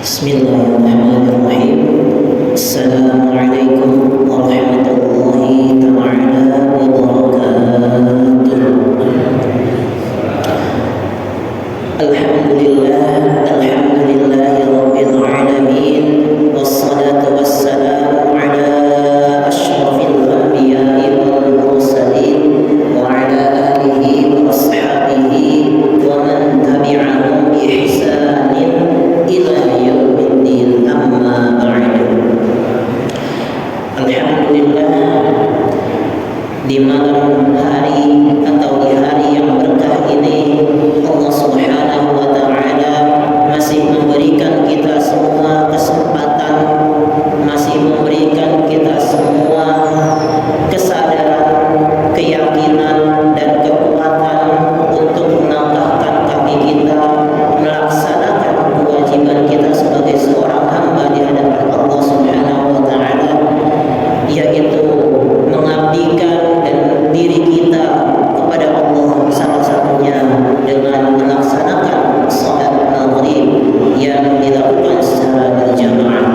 Bismillahirrahmanirrahim. Assalamualaikum warahmatullahi ta'ala wabarakatuh. Alhamdulillahi rabbil alamin. Wassalatu wassalamu ala asyrafil anbiya'i wal mursalin wa ala alihi wa ashabihi wa man tabi'ahum bi ihsanin ila yaumiddin, amma ba'du. Alhamdulillah, di malam hari atau di hari yang berkah ini Allah Subhanahu wa taala masih memberikan kita semua kesempatan, masih memberikan kita semua kesadaran, keyakinan dan kekuatan untuk melangkahkan kaki kita melaksanakan kewajiban kita sebagai seorang hamba di hadapan Allah Subhanahu wa taala, yaitu mengabdikan dan diri kita kepada Allah, salah satunya dengan melaksanakan salat maghrib yang dilakukan secara berjamaah,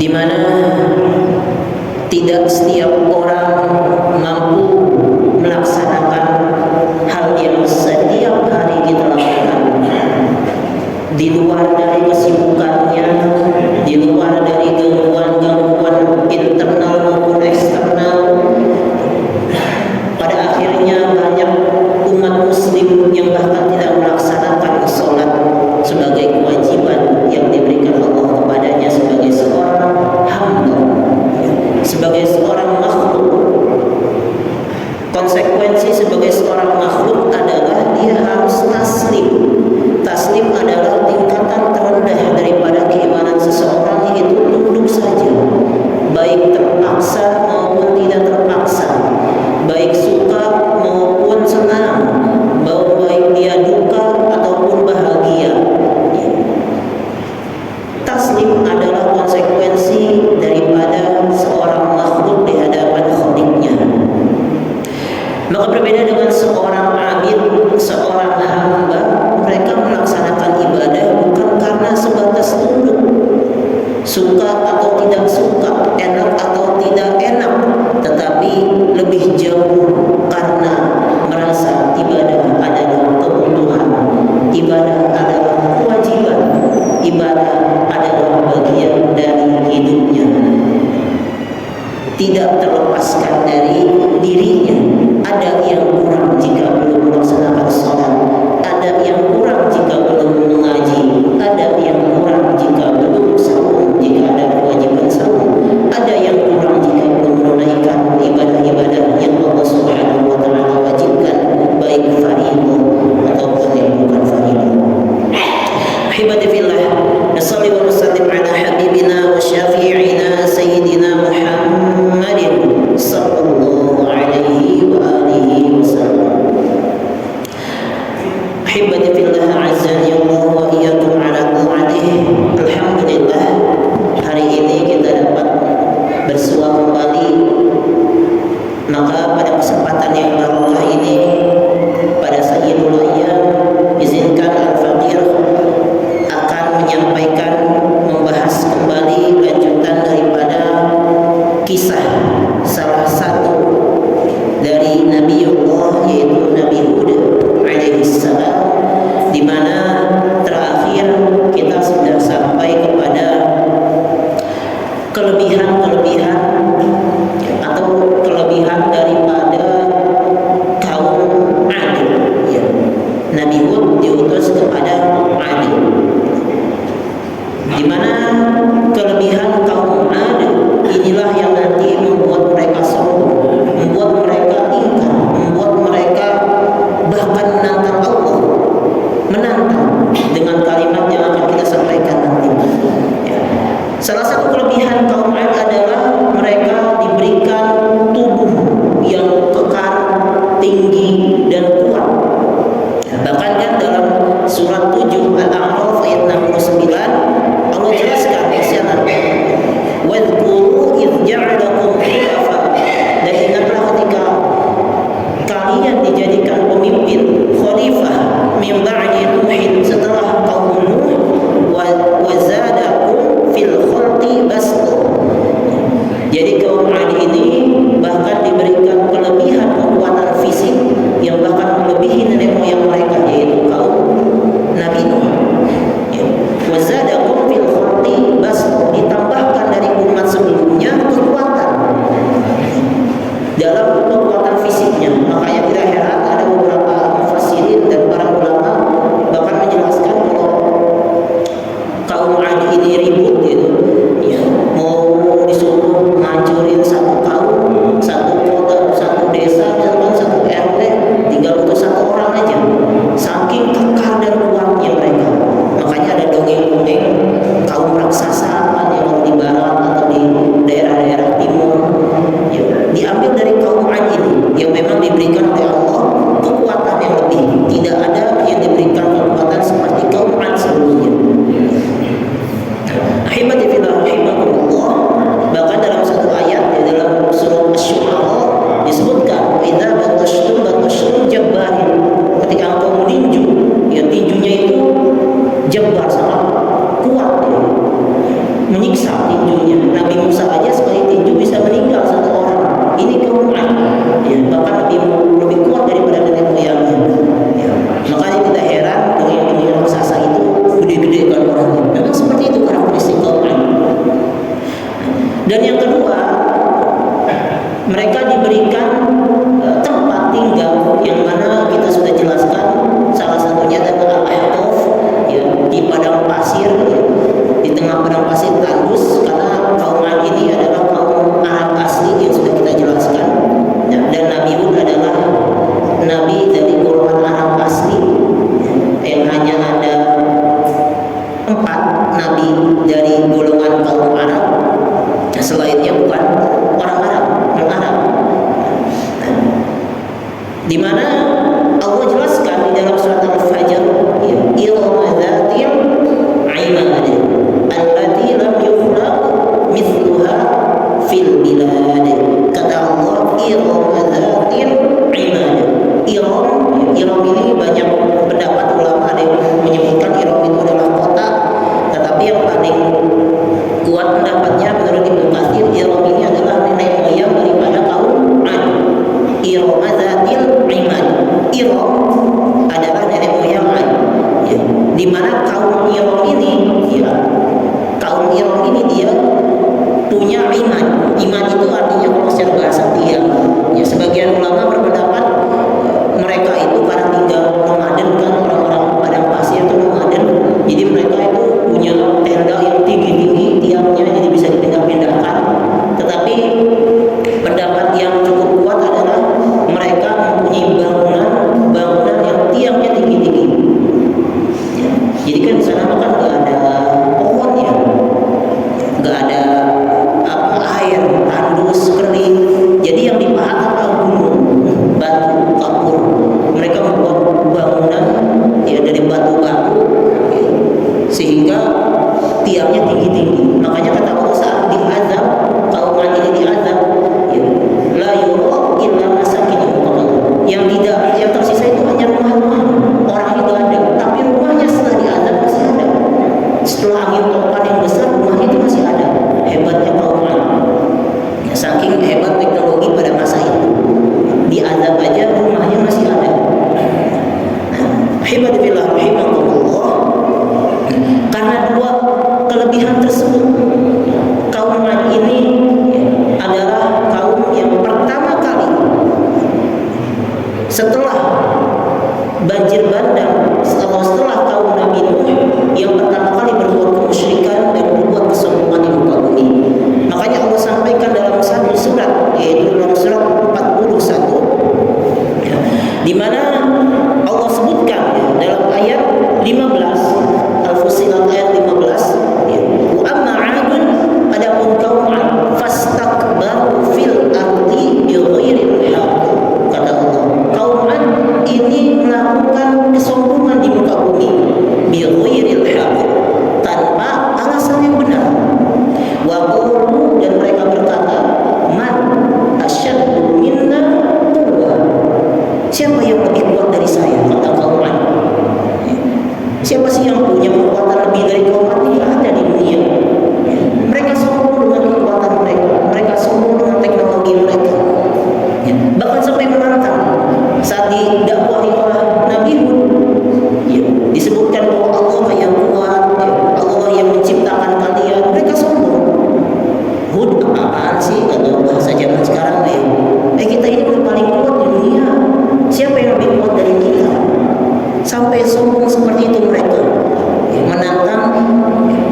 di mana tidak setiap orang mampu melaksanakan hal yang setiap hari kita lakukan. Di luar dari kesibukannya, di luar dari gangguan-gangguan internal maupun eksternal, pada akhirnya banyak umat muslim yang bahkan tidak melaksanakan sholat sebagai kewajiban yang diberikan Allah kepadanya sebagai seorang hamba, sebagai seorang makhluk. Konsekuensi sebagai seorang makhluk adalah dia harus taslim. Taslim adalah tingkatan terendah daripada keimanan seseorang, yaitu tunduk saja, baik terpaksa maupun tidak terpaksa, baik suka maupun senang, baik dia duka ataupun bahagia. Taslim adalah konsekuensi daripada seorang makhluk di hadapan Khaliqnya. Maka berbeda dengan seorang abid, seorang hamba, mereka melaksanakan ibadah bukan karena sebatas tunduk, suka atau tidak suka, enak atau tidak enak, tetapi lebih jauh karena merasa ibadah adalah kebutuhan, ibadah adalah kewajiban, ibadah adalah bagian dari hidupnya, tidak terlepaskan dari dirinya. Ada yang kurang jika belum melaksanakan sholat, ada yang kurang jika belum mengaji, ada yang kurang jika belum saum jika ada kewajiban saum, ada yang kurang jika belum menunaikan ibadah-ibadah yang Allah Subhanahu wa taala wajibkan, baik fardhu ataupun yang bukan fardhu. Ahibati fillah, nasalli wa nusallim ala habibina wa syafi'ina sayyidina Muhammadin sallallahu alaihi wa alihi wasallam. Ahibati fillah, azani Allah wa iyyakum ala ta'atih. Alhamdulillah, hari ini kita dapat bersua kembali. Maka pada kesempatan yang barokah ini, pada Sayyidul Ayyam, izinkan Al-Faqir akan menyampaikan, membahas kembali lanjutan daripada kisah salah satu dari Nabiullah, yaitu Nabi Hud alaihi salam, di mana terakhir kita sudah sampai kepada kelebihan-kelebihan atau kelebihan daripada kaum Ad. Ya. Nabi Hud diutus kepada Ad, di mana kelebihan kaum Ad inilah yang nanti membuat mereka sombong, membuat mereka ingkar, membuat mereka bahkan menantang Allah, menantang dengan kalimat yang akan kita sampaikan nanti. Ya. Salah satu kelebihan kaum Ad adalah mereka diberikan tubuh yang kekar, tinggi dan kuat. Bahkan kan dalam surat 7 Al-A'raf ayat 69 Allah jelaskan di sana, "Wadhkur kedua, mereka diberikan tempat tinggal yang mana kita sudah jelaskan, salah satunya adalah Al-Ahqaf, ya, di padang pasir, ya, di tengah padang pasir tandus, karena kaum Ad ini adalah kaum Arab asli yang sudah kita jelaskan, ya, dan Nabi Hud adalah nabi dari golongan Arab asli, yang hanya ada 4 nabi dari golongan kaum Arab, selainnya bukan orang Arab, non-Arab. Di mana Allah jelaskan di dalam surat Al-Fajr, Irama dzatil imad allati lam yukhlaq mithluha fil bilad. Kata Allah, Irama dzatil imad. Iram ini banyak pendapat ulama, ada yang menyebutkan Iram itu adalah kota, tetapi yang paling kuat pendapatnya menurut Ibnu Katsir, Iram ini adalah nenek moyang daripada kaum Ad. Irama dzatil imad. Iram adalah nenek moyang Ad. Ya. Di mana kaum Iram ini, ya, kaum Iram ini dia punya imad. Imad itu artinya kalau secara bahasa tiang. Ya, sebagian ulama berpendapat mereka itu karena tinggal nomaden, kan orang-orang padang pasir itu nomaden, jadi mereka itu punya tenda yang tinggi-tinggi tiangnya, jadi bisa dipindah-pindahkan. Tetapi pendapat yang cukup kuat adalah mereka mempunyai bangunan yang tiangnya tinggi-tinggi, ya. Jadi kan di sana kan nggak ada pohon, ya, nggak ada air, tandus, kering, jadi yang dipahat adalah gunung, batu, kapur. Mereka membuat bangunan, ya, dari batu-batu, ya, sehingga tiangnya tinggi-tinggi. Makanya kata Allah saat diazab, kaum Ad ini diazab, ya, la yura illa masakinuhum, yang tersisa itu hanya rumah-rumah, orang itu ada, tapi rumahnya setelah diazab masih ada. Setelah angin topan yang besar, rumahnya itu masih ada. Hebatnya kaum Ad, ya, saking hebat teknologi pada masa itu, diazab aja rumahnya masih ada. Hebat billah rahimakumullah. Karena dua kelebihan tersebut, kaum Ad ini, ya, adalah kaum yang pertama kali setelah banjir bandang, setelah kaum Nabi Nuh, yang pertama kali berbuat kemusyrikan dan berbuat kesombongan di muka bumi. Makanya Allah sampaikan dalam satu surat, yaitu dalam surat 41, ya, di mana Allah sebutkan, ya, dalam ayat 15 Al-Fussilat ayat 15, ya, wa amma 'adun, adapun kaum 'ad fastakbaru fil ardi bighairil haqq. Kata Allah, kaum 'ad ini melakukan kesombongan di muka bumi bighairil haqq, tanpa alasan yang benar. Wa qulu, dan mereka berkata, man asyaddu minna quwwah, siapa yang lebih kuat dari saya? Kata kaum 'ad. Siapa sih yang punya kekuatan lebih dari kaum 'ad? Tidak ada di dunia. Mereka sombong dengan kekuatan mereka, mereka sombong dengan teknologi mereka, ya, bahkan sampai menantang. Saat didakwahi oleh Nabi Hud, ya, disebutkan bahwa Allah yang kuat, ya, Allah yang menciptakan kalian, mereka sombong. Hud, apaan sih, atau bahasa zaman sekarang, ya, kita ini udah paling kuat di dunia, siapa yang lebih kuat dari kita? Sampai sombong seperti itu mereka, ya, menantang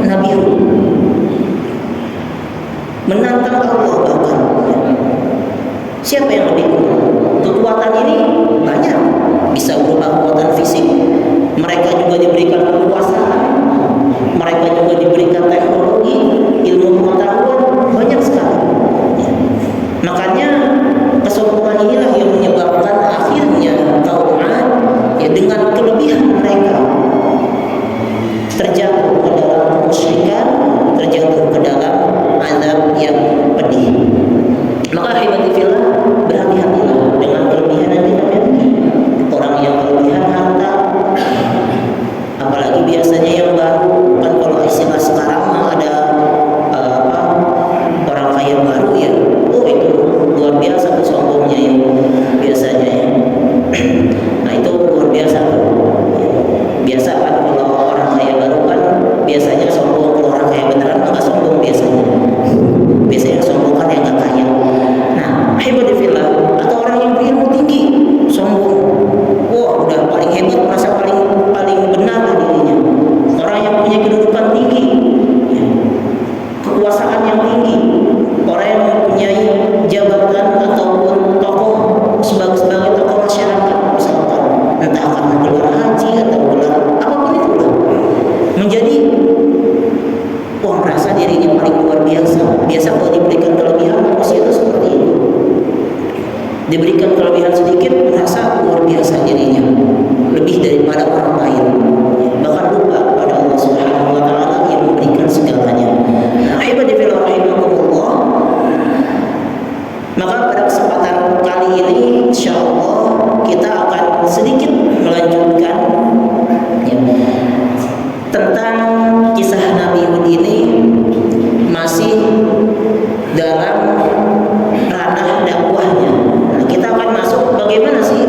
Nabi Hud, menantang Allah bahkan. Siapa yang lebih kuat? Kekuatan ini banyak, bisa berupa kekuatan fisik. Mereka juga diberikan kekuasaan, mereka juga diberikan teknologi, ilmu pengetahuan, banyak sekali. Makanya kesombongan inilah yang menyebabkan akhirnya kaum Ad, ya, dengan kelebihan mereka terjatuh ke dalam kemusyrikan, terjatuh ke dalam azab yang pedih. Maka hibatifillah, berhati-hatilah dengan kelebihan yang kita miliki. Orang yang kelebihan harta, apalagi diberikan kelebihan sedikit merasa luar biasa dirinya, lebih daripada orang lain, bahkan lupa pada Allah Subhanahu wa taala yang memberikan segalanya. Nah, ibadillah rahimakumullah, maka pada kesempatan kali ini insyaallah kita akan sedikit melanjutkan ya, tentang kisah Nabi Hud ini, masih dalam ranah dakwahnya. Nah, kita akan masuk bagaimana sih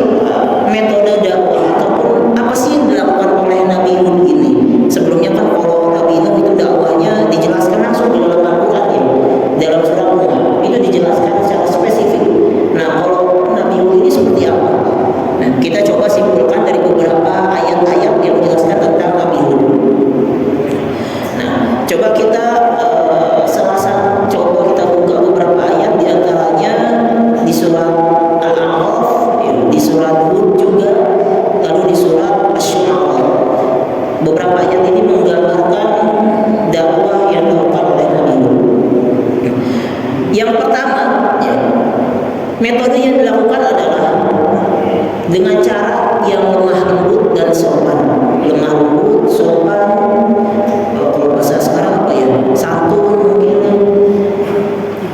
metode dakwah ataupun apa sih yang dilakukan oleh Nabi Hud ini. Sebelumnya kan kalau Nabi Hud itu dakwahnya dijelaskan langsung di dalam Al-Qur'an ya, dalam surah Nuh itu dijelaskan secara spesifik. Nah, kalau Nabi Hud ini seperti apa? Nah, kita coba simpulkan dari beberapa ayat-ayat yang menjelaskan tentang Nabi Hud. Nah, coba kita coba kita buka beberapa ayat, diantaranya di surat Al-A'raf, ya, di surat Hud juga, lalu di surat Asy-Syu'ara. Beberapa ayat ini menggambarkan dakwah yang dilakukan oleh Nabi Hud. Yang pertama, ya, metode yang dilakukan adalah dengan cara yang lemah lembut dan sopan. Lemah lembut, sopan, kalau bahasa sekarang apa ya, santun mungkin,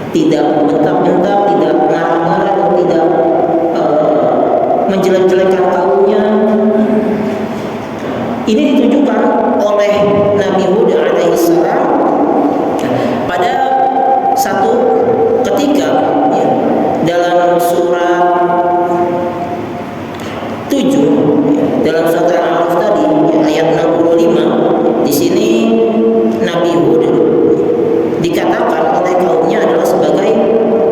tidak bentak-bentak, tidak marah-marah, dan tidak menjelek-jelekan kaumnya. Ini ditujukan oleh Nabi Hud alaihissalam pada satu ketika ya, dalam surat 7 ya, dalam surat Al-A'raf tadi ya, ayat 65, di sini Nabi Hud dikatakan oleh kaumnya adalah sebagai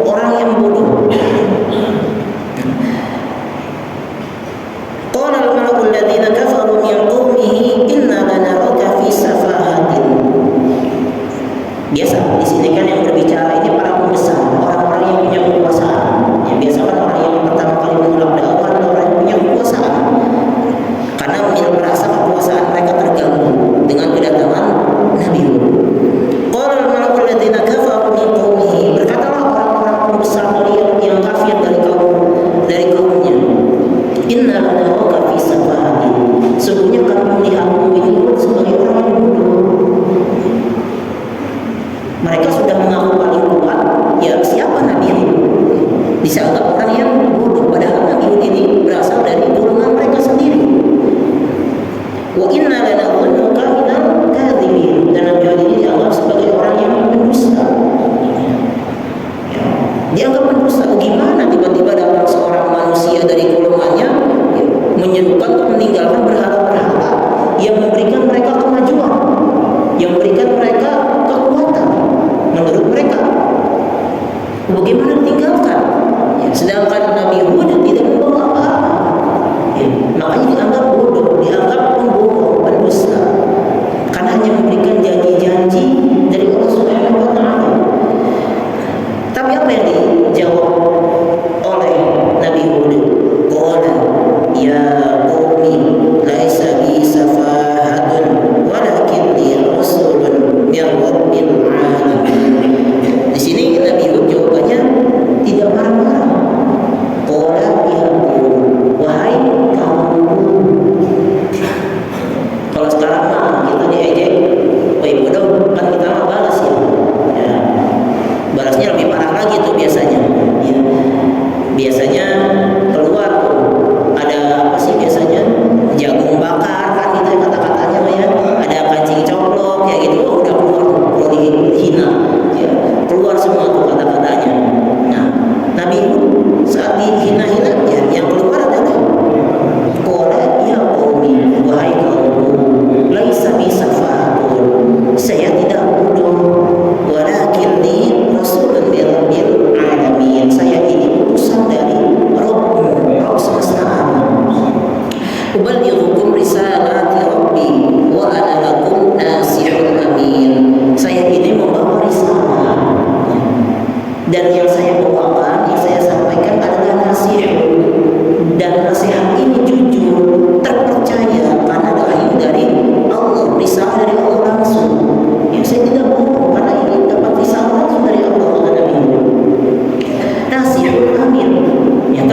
orang yang bodoh. Qala al-mala'u alladziina kafaru min qaumihi inna lanaraka fi safahatin. Biasa di sini kan yang berbicara ini para pembesar, orang-orang yang punya kekuasaan. Ya, biasa kan orang yang pertama kali menolak dakwah adalah orang yang punya kekuasaan. Karena merasa kekuasaan mereka terganggu dengan kedatangan Nabi Hud. Qala al-mala'u alladziina kafaru min qaumihi, berkatalah orang-orang pembesar yang kafir dari kaumnya, inna lanaraka fi safahatin, sesungguhnya kami melihatmu ini sebagai orang yang bodoh. Mereka sudah mengaku paling kuat, ya siapa Nabi Hud? Dianggap orang yang bodoh, padahal Nabi Hud ini berasal dari golongan mereka sendiri. Wa inna lanadhunnuka minal kadhibin, dan Nabi Hud ini dianggap sebagai orang yang pendusta. Dianggap pendusta. Gimana tiba-tiba datang seorang manusia dari golongannya ya, menyerukan untuk meninggalkan berhala-berhala yang memberikan mereka kemajuan, yang memberikan mereka kekuatan menurut mereka. Bagaimana ditinggalkan? Ya, sedangkan Nabi Hud tidak membawa apa-apa. Ya, makanya dianggap bodoh, dianggap pembohong, pendusta, karena hanya memberikan janji-janji dari Allah Subhanahu wa taala. Tapi apa yang dijawab oleh Nabi Hud? Qala ya qaumi laisa bi safahatun walakinni rasulun min rabbil alamin. Di sini Nabi Hud jawabannya tidak marah-marah. Qala ya qaumi, wahai kaumku. Kalau sekarang mah kita diejek, woi bodoh, kan kita mah balas ya. Ya, balasnya lebih parah lagi tuh biasanya. Ya, biasanya keluar tuh ada apa sih biasanya, jagung bakar kan gitu kata-katanya ya, ada kancing coplok kayak gitu. Oh, udah keluar tuh kalau dihina ya, keluar semua tuh kata-katanya. Nah, Nabi saat dihina-hina ya, yang keluar adalah qala ya qaumi, wahai kaumku, laisa bi safahatun, saya tidak bodoh, walakinni rasulun min rabbil alamin, saya ini utusan dari Rabb semesta alam. Ubalighukum risalati rabbi wa ana lakum nasihun amin, saya ini membawa risalah dan yang saya bawakan, yang saya sampaikan adalah nasihat, dan nasihat ini jujur, terpercaya karena wahyu dari Allah, risalah dari Allah langsung. Ya, saya tidak bohong karena ini dapat risalah langsung dari Allah. Nasihat amin, yang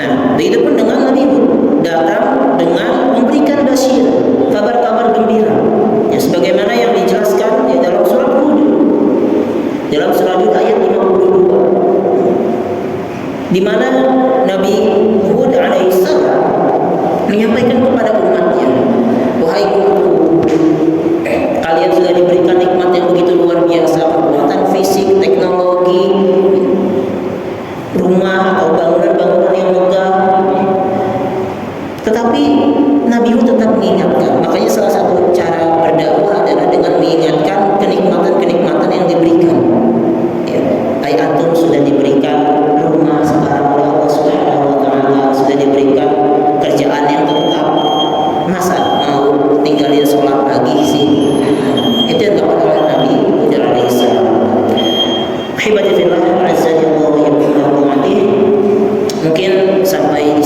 Nah, begitupun dengan Nabi Hud, datang dengan memberikan basyir, kabar-kabar gembira. Ya, sebagaimana yang dijelaskan di dalam surat Hud. Dalam surah Hud ayat 52, di mana Nabi Hud alaihissalam menyampaikan kepada umatnya, wahai umatku, kalian sudah diberikan nikmat yang begitu luar biasa, kekuatan fisik, teknologi, rumah atau bangunan-bangunan yang megah. Tetapi Nabi Hud tetap mengingatkan. Makanya salah satu cara berdakwah adalah dengan mengingatkan kenikmatan-kenikmatan yang diberikan. Ya, hai antum sudah diberikan rumah sekarang oleh Allah Subhanahu wa taala, sudah diberikan kerjaan yang tetap. Masa mau tinggalin sholat pagi sih? Itu yang dilakukan oleh Nabi Hud alaihissalam. Ahibati fillah, azza wa jalla, mungkin sampai